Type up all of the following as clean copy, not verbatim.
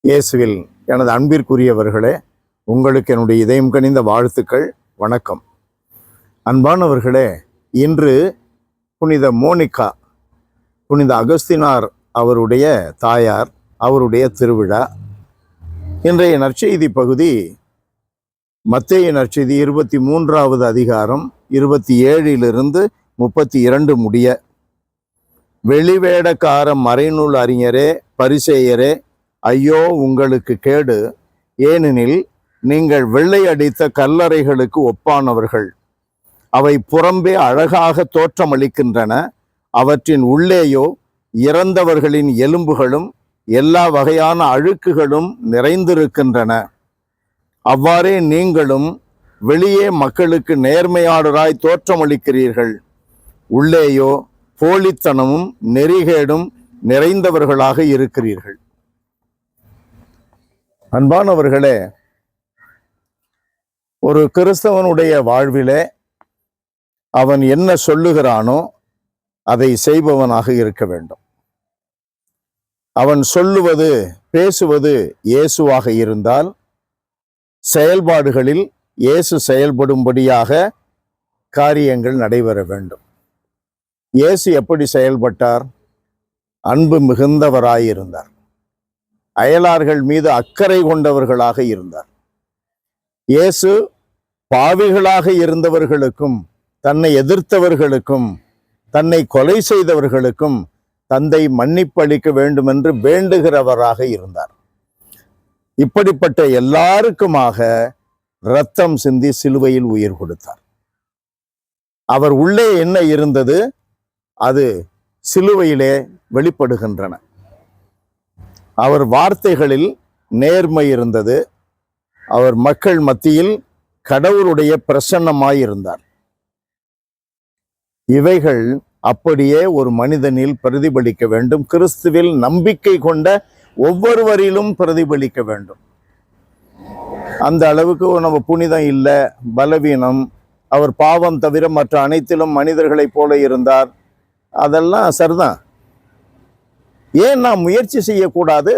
இயேசுவில் எனது அன்பிற்குரியவர்களே, உங்களுக்கு என்னுடைய இதயம் கனிந்த வாழ்த்துக்கள். வணக்கம். அன்பானவர்களே, இன்று புனித மோனிகா, புனித அகஸ்தினார் அவருடைய தாயார், அவருடைய திருவிழா. இன்றைய நற்செய்தி பகுதி மத்தேயு நற்செய்தி 23வது அதிகாரம் 27 32 முடிய. வெளிவேடக்கார மறைநூல் அறிஞரே, பரிசேயரே, ஐயோ உங்களுக்கு கேடு! ஏனெனில் நீங்கள் வெள்ளை அடித்த கல்லறைகளுக்கு ஒப்பானவர்கள். அவை புறம்பே அழகாக தோற்றமளிக்கின்றன, அவற்றின் உள்ளேயோ இறந்தவர்களின் எலும்புகளும் எல்லா வகையான அழுக்குகளும் நிறைந்திருக்கின்றன. அவ்வாறே நீங்களும் வெளியே மக்களுக்கு நேர்மையாளராய் தோற்றமளிக்கிறீர்கள், உள்ளேயோ போலித்தனமும் நெறிகேடும் நிறைந்தவர்களாக இருக்கிறீர்கள். அன்பானவர்களே, ஒரு கிறிஸ்தவனுடைய வாழ்விலே அவன் என்ன சொல்லுகிறானோ அதை செய்பவனாக இருக்க வேண்டும். அவன் சொல்லுவது, பேசுவது இயேசுவாக இருந்தால் செயல்பாடுகளில் இயேசு செயல்படும்படியாக காரியங்கள் நடைபெற வேண்டும். இயேசு எப்படி செயல்பட்டார்? அன்பு மிகுந்தவராயிருந்தார். அயலார்கள் மீது அக்கறை கொண்டவர்களாக இருந்தார். இயேசு பாவிகளாக இருந்தவர்களுக்கும், தன்னை எதிர்த்தவர்களுக்கும், தன்னை கொலை செய்தவர்களுக்கும் தந்தை மன்னிப்பளிக்க வேண்டும் என்று வேண்டுகிறவராக இருந்தார். இப்படிப்பட்ட எல்லாருக்குமாக இரத்தம் சிந்தி சிலுவையில் உயிர் கொடுத்தார். அவர் உள்ளே என்ன இருந்தது, அது சிலுவையிலே வெளிப்படுகின்றன. அவர் வார்த்தைகளில் நேர்மை இருந்தது. அவர் மக்கள் மத்தியில் கடவுளுடைய பிரசன்னமாயிருந்தார். இவைகள் அப்படியே ஒரு மனிதனில் பிரதிபலிக்க வேண்டும். கிறிஸ்துவில் நம்பிக்கை கொண்ட ஒவ்வொருவரிலும் பிரதிபலிக்க வேண்டும். அந்த அளவுக்கு நம்ம புனிதம் இல்லை, பலவீனம், அவர் பாவம் தவிர மற்ற அனைத்திலும் மனிதர்களைப் போல இருந்தார், அதெல்லாம் சரிதான். ஏன் நாம் முயற்சி செய்யக்கூடாது?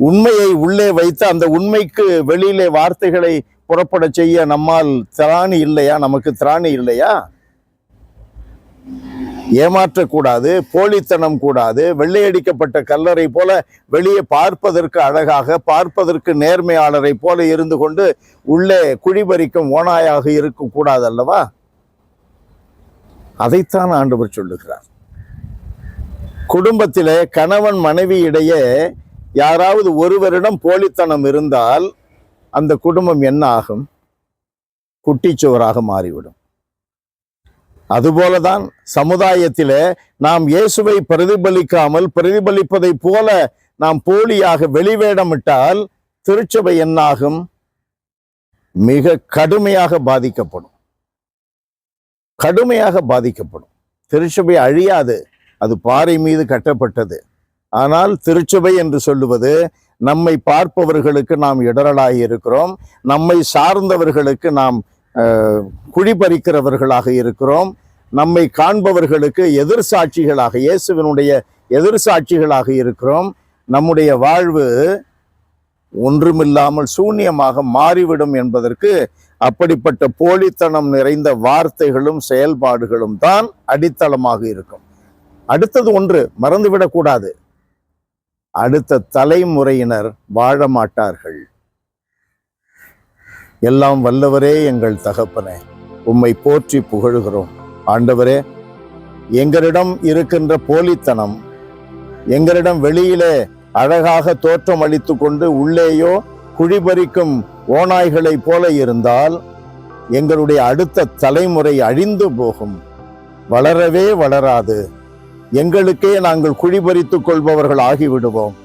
உண்மையை உள்ளே வைத்து அந்த உண்மைக்கு வெளியிலே வார்த்தைகளை புறப்பட செய்ய நம்மால் திராணி இல்லையா? நமக்கு திராணி இல்லையா? ஏமாற்றக்கூடாது, போலித்தனம் கூடாது. வெள்ளையடிக்கப்பட்ட கல்லறை போல வெளியே பார்ப்பதற்கு அழகாக, பார்ப்பதற்கு நேர்மையாளரை போல இருந்து கொண்டு உள்ளே குழிபறிக்கும் ஓநாயாக இருக்கக்கூடாது அல்லவா? அதைத்தான் ஆண்டவர் சொல்லுகிறார். குடும்பத்திலே கணவன் மனைவி இடையே யாராவது ஒருவரிடம் போலித்தனம் இருந்தால் அந்த குடும்பம் என்ன ஆகும்? குட்டிச்சுவராக மாறிவிடும். அதுபோலதான் சமுதாயத்திலே நாம் இயேசுவை பிரதிபலிக்காமல், பிரதிபலிப்பதை போல நாம் போலியாக வெளிவேடமிட்டால் திருச்சபை என்னாகும்? மிக கடுமையாக பாதிக்கப்படும். கடுமையாக பாதிக்கப்படும். திருச்சபை அழியாது, அது பாறை மீது கட்டப்பட்டது. ஆனால் திருச்சபை என்று சொல்லுவது நம்மை பார்ப்பவர்களுக்கு நாம் இடரலாகி இருக்கிறோம், நம்மை சார்ந்தவர்களுக்கு நாம் குழிபறிக்கிறவர்களாக இருக்கிறோம், நம்மை காண்பவர்களுக்கு எதிர்சாட்சிகளாக, இயேசுவினுடைய எதிர்சாட்சிகளாக இருக்கிறோம். நம்முடைய வாழ்வு ஒன்றுமில்லாமல் சூன்யமாக மாறிவிடும் என்பதற்கு அப்படிப்பட்ட போலித்தனம் நிறைந்த வார்த்தைகளும் செயல்பாடுகளும் தான் அடித்தளமாக இருக்கும். அடுத்தது ஒன்று மறந்துவிடக்கூடாது, அடுத்த தலைமுறையினர் வாழ மாட்டார்கள். எல்லாம் வல்லவரே, எங்கள் தகப்பனே, உம்மை போற்றி புகழுகிறோம். ஆண்டவரே, எங்களிடம் இருக்கின்ற போலித்தனம், எங்களிடம் வெளியிலே அழகாக தோற்றம் அளித்து கொண்டு உள்ளேயோ குழிபறிக்கும் ஓநாய்களை போல இருந்தால் எங்களுடைய அடுத்த தலைமுறை அழிந்து போகும், வளரவே வளராது. எங்களுக்கே நாங்கள் குழிபறித்துக் கொள்பவர்கள் ஆகிவிடுவோம்.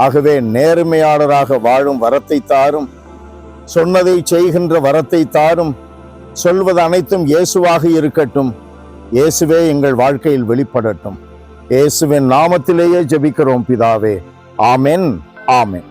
ஆகவே நேர்மையாளராக வாழும் வரத்தை தாரும், சொன்னதை செய்கின்ற வரத்தை தாரும். சொல்வது அனைத்தும் இயேசுவாக இருக்கட்டும். இயேசுவே எங்கள் வாழ்க்கையில் வெளிப்படட்டும். இயேசுவின் நாமத்திலேயே ஜெபிக்கிறோம் பிதாவே. ஆமென், ஆமென்.